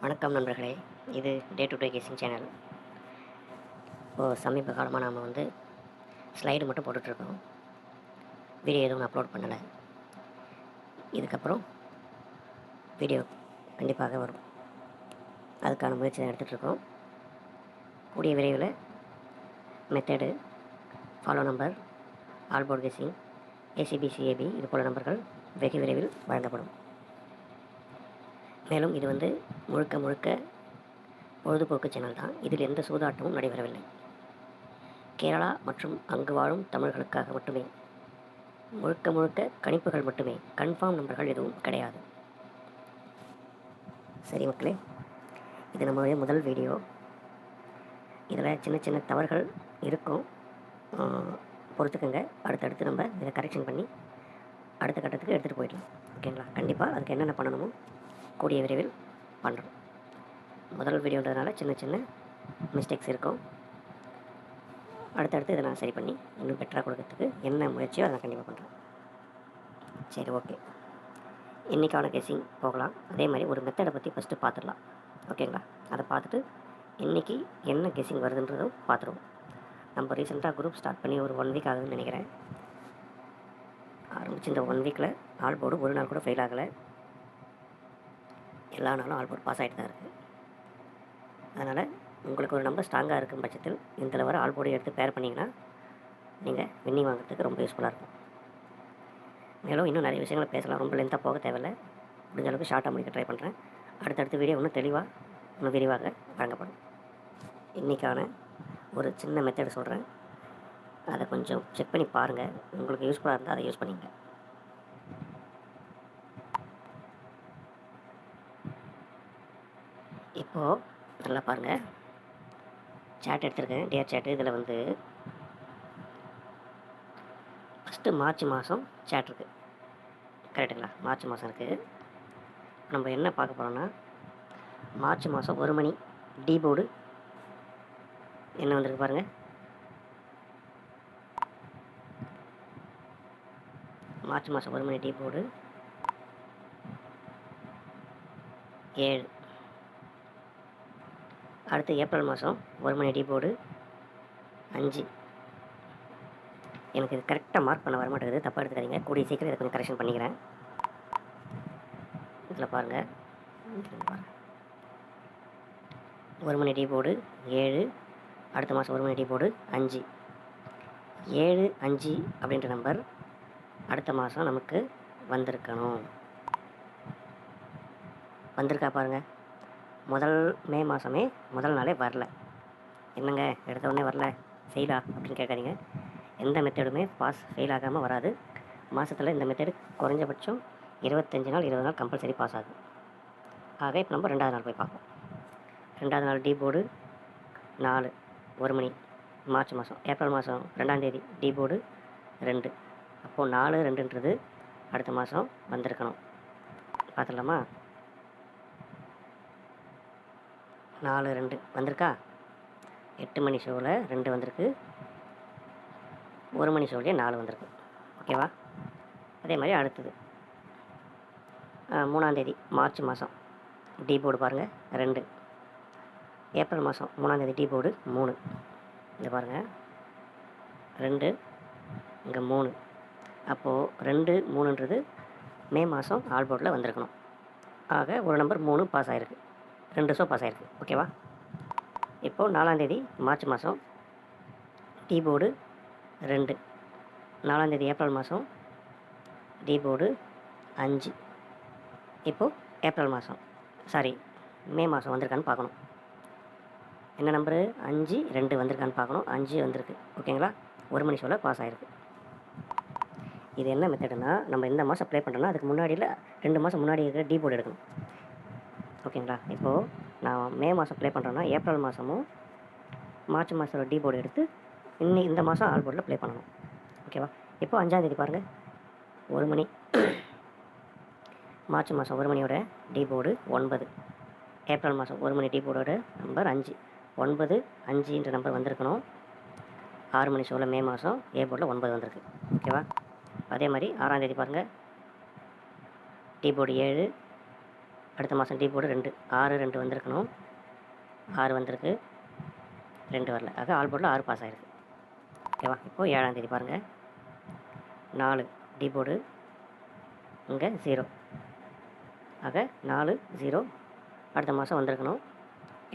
வணக்கம் நண்பர்களே. இது day to day casing channel. இப்போது சமீப காலமாக நாம் ஸ்லைடு மட்டும் போட்டுட்ருக்கோம். வீடியோ எதுவும் அப்லோட் பண்ணலை. இதுக்கப்புறம் வீடியோ கண்டிப்பாக வரும். அதுக்கான முயற்சி தான் எடுத்துகிட்ருக்கோம். கூடிய விரைவில் மெத்தடு, ஃபாலோ நம்பர், ஆல்போர்ட் கெஸிங், ஏசிபி, சிஏபி இது போல நம்பர்கள் வெகு விரைவில் வழங்கப்படும். மேலும் இது முழுக்க முழுக்க பொழுதுபோக்கு சேனல் தான். இதில் எந்த சூதாட்டமும் நடைபெறவில்லை. கேரளா மற்றும் அங்கு வாழும் தமிழர்களுக்காக மட்டுமே, முழுக்க முழுக்க கணிப்புகள் மட்டுமே, கன்ஃபார்ம் நம்பர்கள் எதுவும் கிடையாது. சரி மக்களே, இது நம்மளுடைய முதல் வீடியோ. இதில் சின்ன சின்ன தவறுகள் இருக்கும், பொறுத்துக்கங்க. அடுத்தடுத்து நம்ம இதை கரெக்ஷன் பண்ணி அடுத்த கட்டத்துக்கு எடுத்துகிட்டு போயிடலாம். ஓகேங்களா? கண்டிப்பாக அதுக்கு என்னென்ன பண்ணணுமோ கூடிய விரைவில் பண்ணுறோம். முதல் வீடியோன்றதுனால சின்ன சின்ன மிஸ்டேக்ஸ் இருக்கும். அடுத்தடுத்து இதை நான் சரி பண்ணி இன்னும் பெட்டராக கொடுக்கறதுக்கு என்ன முயற்சியோ அதை நான் கண்டிப்பாக பண்ணுறேன். சரி, ஓகே. இன்றைக்கான கெஸ்ஸிங் போகலாம். அதே மாதிரி ஒரு மெத்தடை பற்றி ஃபஸ்ட்டு பார்த்துடலாம். ஓகேங்களா? அதை பார்த்துட்டு இன்றைக்கி என்ன கெஸ்ஸிங் வருதுன்றதும் பார்த்துருவோம். நம்ம ரீசெண்டாக குரூப் ஸ்டார்ட் பண்ணி ஒரு 1 வீக் ஆகுதுன்னு நினைக்கிறேன். ஆரம்பித்து இந்த 1 வீக்கில் ஆல் போர்டு ஒரு நாள் கூட ஃபெயில் ஆகலை. எல்லா நாளும் ஆல் போர்டு பாஸ் ஆகிட்டு தான் இருக்குது. அதனால் உங்களுக்கு ஒரு நம்பர் ஸ்ட்ராங்காக இருக்கும் பட்சத்தில் இதில் வர ஆல் போர்டு எடுத்து பேர் பண்ணிங்கன்னா நீங்கள் வின்னிங் வாங்குறதுக்கு ரொம்ப யூஸ்ஃபுல்லாக இருக்கும். மேலும் இன்னும் நிறைய விஷயங்களை பேசலாம். ரொம்ப லென்த்தாக போக தேவையில்லை. முடிஞ்ச அளவுக்கு ஷார்ட்டாக முடிக்க ட்ரை பண்ணுறேன். அடுத்தடுத்த வீடியோ இன்னும் தெளிவாக இன்னும் விரிவாக வழங்கப்படும். இன்றைக்கான ஒரு சின்ன மெத்தட் சொல்கிறேன். அதை கொஞ்சம் செக் பண்ணி பாருங்கள். உங்களுக்கு யூஸ்ஃபுல்லாக இருந்தால் அதை யூஸ் பண்ணிங்க. இப்போது நல்லா பாருங்கள். சேட் எடுத்திருக்கேன், டியர் சேட்டு. இதில் ஃபஸ்ட்டு மார்ச் மாதம் சேட் இருக்குது. கரெக்டுங்களா? மார்ச் மாதம் இருக்குது. நம்ம என்ன பார்க்க போகிறோன்னா, மார்ச் மாதம் 1 மணி டி போர்டு என்ன வந்திருக்கு பாருங்கள். மார்ச் மாதம் 1 மணி டி போர்டு 7. அடுத்து ஏப்ரல் மாதம் 1 மணி டி போர்டு 5. எனக்கு இது கரெக்டாக மார்க் பண்ண வர மாட்டேங்குது, தப்பாக எடுத்துக்காதீங்க. கூடிய சீக்கிரம் இதை கொஞ்சம் கரெக்ஷன் பண்ணிக்கிறேன். இதில் பாருங்கள், 1 மணி டி போர்டு 7. அடுத்த மாதம் 1 மணி டி போர்டு 5. 7, 5 அப்படின்ற நம்பர் அடுத்த மாதம் நமக்கு வந்திருக்கணும். வந்திருக்கா பாருங்கள். மே மாதமே முதல் நாளே வரல. என்னங்க எடுத்த உடனே வரல, ஃபெயிலா அப்படின்னு கேட்காதீங்க. எந்த மெத்தடுமே ஃபெயில் ஆகாமல் வராது. மாதத்தில் இந்த மெத்தடு குறைஞ்சபட்சம் 25 நாள் 20 நாள் கம்பல்சரி பாஸ் ஆகும். ஆக இப்போ நம்ம 2வது நாள் போய் பார்ப்போம். 2வது நாள் டி போர்டு 4 1 மணி மார்ச் மாதம். ஏப்ரல் மாதம் 2ஆம் தேதி டி போர்டு 2. அப்போது 4, 2ன்றது அடுத்த மாதம் வந்திருக்கணும். பார்த்துடலாமா? 4, 2 வந்திருக்கா? 8 மணி ஷோவில் 2 வந்திருக்கு. 1 மணி ஷோவிலே 4 வந்திருக்கு. ஓகேவா? அதே மாதிரி அடுத்தது 3ஆம் தேதி மார்ச் மாதம் டி போர்டு பாருங்கள் 2. ஏப்ரல் மாதம் 3ஆம் தேதி டி போர்டு 3. இங்கே பாருங்கள் 2 இங்கே 3. அப்போது 2, 3ன்றது மே மாதம் ஆல் போர்டில் வந்திருக்கணும். ஆக ஒரு நம்பர் 3 பாஸ் ஆகிருக்கு. 2 ஷோ பாஸ் ஆகிருக்கு. ஓகேவா? இப்போது 4ஆம் தேதி மார்ச் மாதம் டி போர்டு 2. 4ஆம் தேதி ஏப்ரல் மாதம் டி போர்டு 5. இப்போது ஏப்ரல் மாதம் மே மாதம் வந்திருக்கான்னு பார்க்கணும். என்ன நம்பரு? 5, 2 வந்திருக்கான்னு பார்க்கணும். 5 வந்திருக்கு. ஓகேங்களா? 1 மணி ஷோவில் பாஸ் ஆகிருக்கு. இது என்ன மெத்தடுனா, நம்ம இந்த மாதம் ப்ளே பண்ணுறோன்னா அதுக்கு முன்னாடியில் 2 மாதம் முன்னாடி இருக்கிற டி போர்டு எடுக்கணும். ஓகேங்களா? இப்போது நான் மே மாதம் ப்ளே பண்ணுறேன்னா ஏப்ரல் மாதமும் மார்ச் மாதத்தோட டி போர்டு எடுத்து இந்த மாதம் ஆல் போர்டில் ப்ளே பண்ணணும். ஓகேவா? இப்போது 5ஆம் தேதி பாருங்கள் 1 மணி மார்ச் மாதம் 1 மணியோட டி போர்டு 9. ஏப்ரல் மாதம் 1 மணி டி போர்டோட நம்பர் 5. 9, 5ன்ற நம்பர் வந்திருக்கணும். 6 மணி ஷோவில் மே மாதம் ஏ போர்டில் 9 வந்திருக்கு. ஓகேவா? அதே மாதிரி 6ஆம் தேதி பாருங்கள் டி போர்டு 7. அடுத்த மாதம் டீ போர்டு 2 6 2 வந்திருக்கணும், 6 வந்திருக்கு, 2 வரல. ஆக ஆல் போர்டில் 6 பாஸ் ஆகிருக்கு. ஓகேவா? இப்போது 7ஆம் தேதி பாருங்கள், 4 டீ போர்டு, இங்கே 0. ஆக 4 0 அடுத்த மாதம் வந்திருக்கணும்,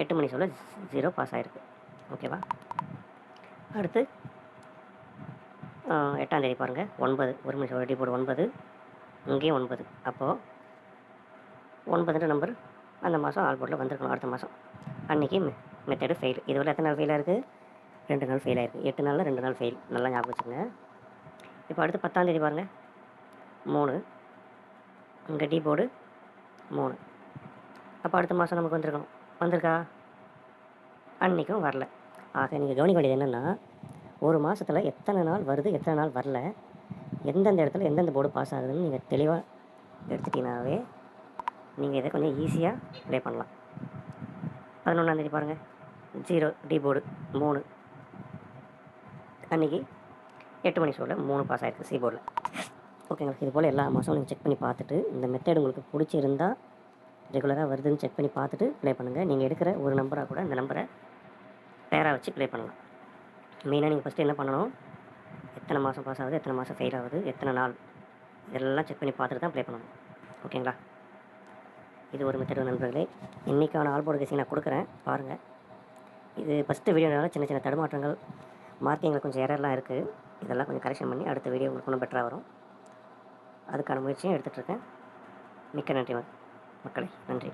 8 மணி சொல்ல 0 பாஸ் ஆகிருக்கு. ஓகேவா? அடுத்து 8ஆம் தேதி பாருங்கள், 9 1 மணி சொல்ல டீ போர்டு 9, இங்கேயும் 9. அப்போது 9ன்ற நம்பர் அந்த மாதம் ஆல் போர்டில் வந்திருக்கணும். அடுத்த மாதம் அன்றைக்கி மெத்தடு ஃபெயில். இதுவரை எத்தனை நாள் ஃபெயிலாக இருக்குது? 2 நாள் ஃபெயில் ஆகிருக்கு. 8 நாளில் 2 நாள் ஃபெயில். நல்லா ஞாபகம் வச்சுக்கோங்க. இப்போ அடுத்து 10ஆம் தேதி பாருங்கள், 3 இங்கே டீ போர்டு 3. அப்போ அடுத்த மாதம் நமக்கு வந்திருக்கணும். வந்திருக்கா? அன்றைக்கும் வரல. ஆக நீங்கள் கவனிக்க வேண்டியது என்னென்னா, ஒரு மாதத்தில் எத்தனை நாள் வருது, எத்தனை நாள் வரல, எந்தெந்த இடத்துல எந்தெந்த போர்டு பாஸ் ஆகுதுன்னு நீங்கள் தெளிவாக எடுத்துட்டீங்கன்னாவே நீங்கள் இதை கொஞ்சம் ஈஸியாக ப்ளே பண்ணலாம். 11ஆம் தேதி பாருங்கள், 0 டீ போர்டு 3. அன்றைக்கி 8 மணி ஷோவில் 3 பாஸ் ஆகிருக்கு சி போர்டில். ஓகேங்களா? இது போல் எல்லா மாதமும் நீங்கள் செக் பண்ணி பார்த்துட்டு, இந்த மெத்தட் உங்களுக்கு பிடிச்சிருந்தால் ரெகுலராக வருதுன்னு செக் பண்ணி பார்த்துட்டு ப்ளே பண்ணுங்கள். நீங்கள் எடுக்கிற ஒரு நம்பராக கூட இந்த நம்பரை பேராக வச்சு ப்ளே பண்ணலாம். மெயினாக நீங்கள் ஃபஸ்ட்டு என்ன பண்ணணும், எத்தனை மாதம் பாஸ் ஆகுது, எத்தனை மாதம் ஃபெயில் ஆகுது, எத்தனை நாள், இதெல்லாம் செக் பண்ணி பார்த்துட்டு தான் ப்ளே பண்ணணும். ஓகேங்களா? இது ஒரு மெத்தட் நண்பர்களே. இன்றைக்கான ஆல் போர்டு கெஸிங் நான் கொடுக்குறேன், பாருங்கள். இது ஃபஸ்ட்டு வீடியோனால சின்ன சின்ன தடுமாற்றங்கள், மார்க்கிங்கில் கொஞ்சம் எரர்லாம் இருக்குது. இதெல்லாம் கொஞ்சம் கரெக்ஷன் பண்ணி அடுத்த வீடியோ உங்களுக்கு இன்னும் பெட்டராக வரும். அதுக்கான முயற்சியும் எடுத்துகிட்ருக்கேன். மிக்க நன்றி மக்களே, நன்றி.